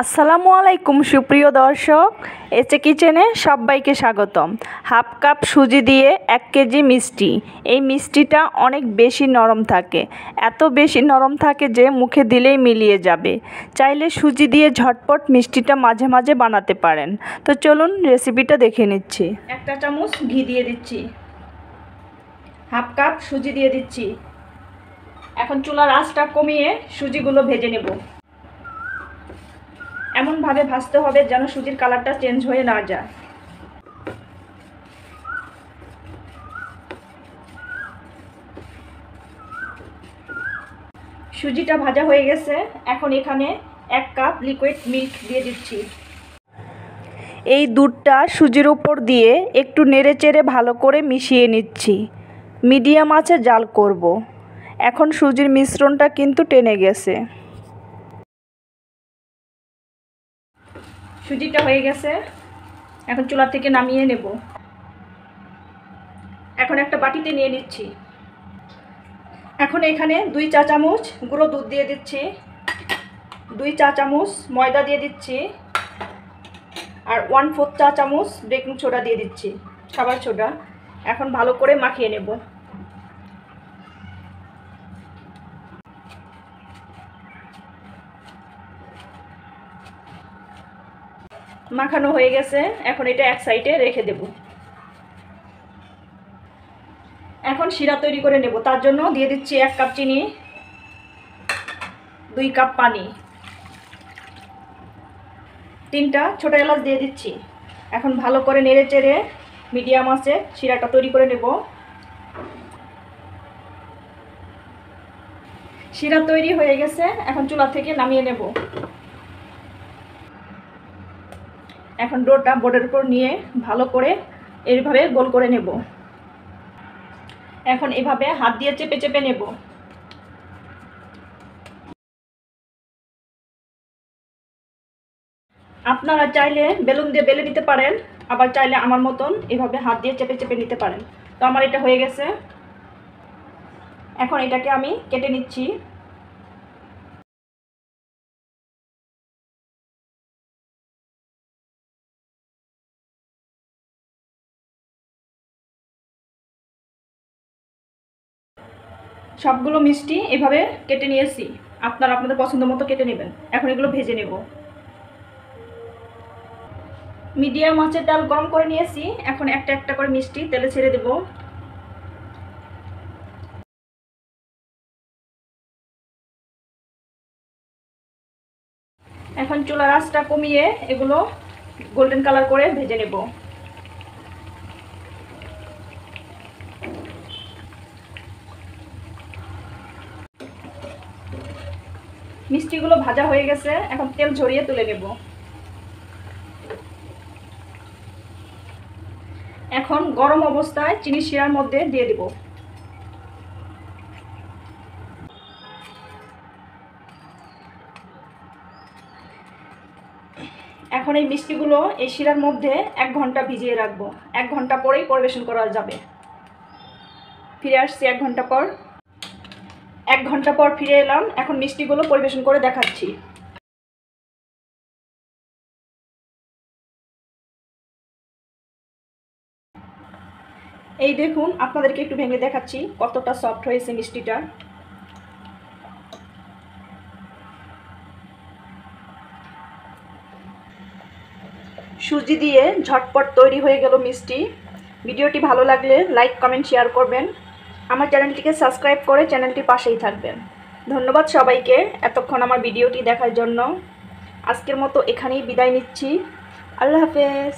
আসসালামু আলাইকুম সুপ্রিয় দর্শক, এসে কিচেনে সবাইকে স্বাগতম। হাফ কাপ সুজি দিয়ে 1 কেজি মিষ্টি। এই মিষ্টিটা অনেক বেশি নরম থাকে, এত বেশি নরম থাকে যে মুখে দিলেই মিলিয়ে যাবে। চাইলে সুজি দিয়ে ঝটপট মিষ্টিটা মাঝে মাঝে বানাতে পারেন। তো চলুন রেসিপিটা দেখে নিচ্ছি। 1 চামচ ঘি দিয়ে দিচ্ছি, হাফ কাপ সুজি দিয়ে দিচ্ছি। এখন চুলার আঁচটা কমিয়ে সুজিগুলো ভেজে নেব। এমনভাবে ভাজতে হবে যেন সুজির কালারটা চেঞ্জ হয়ে না যায়। সুজিটা ভাজা হয়ে গেছে। এখন এখানে 1 কাপ লিকুইড মিল্ক দিয়ে দিচ্ছি। এই দুধটা সুজির উপর দিয়ে একটু নেড়েচেড়ে ভালো করে মিশিয়ে নিচ্ছি। মিডিয়াম আঁচে জাল করব। এখন সুজির মিশ্রণটা কিন্তু টেনে গেছে। সুজিটা হয়ে গেছে, এখন চুলা থেকে নামিয়ে নেব। এখন একটা বাটিতে নিয়ে নিচ্ছি। এখন এখানে 2 চা চামচ গুঁড়ো দুধ দিয়ে দিচ্ছি, 2 চা চামচ ময়দা দিয়ে দিচ্ছি, আর 1/4 চা চামচ বেকিং সোডা দিয়ে দিচ্ছি, খাবার সোডা। এখন ভালো করে মাখিয়ে নেব। মাখানো হয়ে গেছে, এখন এটা এক সাইডে রেখে দেব। এখন শিরা তৈরি করে নেব। তার জন্য দিয়ে দিচ্ছি 1 কাপ চিনি, 2 কাপ পানি, 3টা ছোট এলাচ দিয়ে দিচ্ছি। এখন ভালো করে নেড়ে চেড়ে মিডিয়াম আঁচে শিরাটা তৈরি করে নেব। শিরা তৈরি হয়ে গেছে, এখন চুলা থেকে নামিয়ে নেব। এখন ডোটা বোর্ডের উপর নিয়ে ভালো করে এইভাবে গোল করে নেব। এখন এভাবে হাত দিয়ে চেপে চেপে নেব। আপনারা চাইলে বেলুন দিয়ে বেলে নিতে পারেন, আবার চাইলে আমার মতন এভাবে হাত দিয়ে চেপে চেপে নিতে পারেন। তো আমার এটা হয়ে গেছে, এখন এটাকে আমি কেটে নিচ্ছি। সবগুলো মিষ্টি এভাবে কেটে নিয়েছি, আপনারা আপনাদের পছন্দ মতো কেটে নেবেন। এখন এগুলো ভেজে নেব। মিডিয়াম আঁচে তেল গরম করে নিয়েছি, এখন একটা একটা করে মিষ্টি তেলে ছেড়ে দেব। এখন চুলার আঁচটা কমিয়ে এগুলো গোল্ডেন কালার করে ভেজে নেব। মিষ্টিগুলো ভাজা হয়ে গেছে, এখন তেল ঝরিয়ে তুলে নেব। এখন গরম অবস্থায় চিনি শিরার মধ্যে দিয়ে দেব। এখন এই মিষ্টিগুলো এই শিরার মধ্যে 1 ঘন্টা ভিজিয়ে রাখবো। 1 ঘন্টা পরেই পরিবেশন করা যাবে। ফিরে আসছি 1 ঘন্টা পর। 1 ঘন্টা পর ফিরে এলাম। এখন মিষ্টিগুলো পরিবেশন করে দেখাচ্ছি। এই দেখুন, আপনাদেরকে একটু ভেঙে দেখাচ্ছি কতটা সফট হয়েছে মিষ্টিটা। সুজি দিয়ে ঝটপট তৈরি হয়ে গেল মিষ্টি। ভিডিওটি ভালো লাগলে লাইক কমেন্ট শেয়ার করবেন। আমার চ্যানেলটিকে সাবস্ক্রাইব করে চ্যানেলটির পাশেই থাকবেন। ধন্যবাদ সবাইকে এতক্ষণ আমার ভিডিওটি দেখার জন্য। আজকের মতো এখানেই বিদায় নিচ্ছি। আল্লাহ হাফেজ।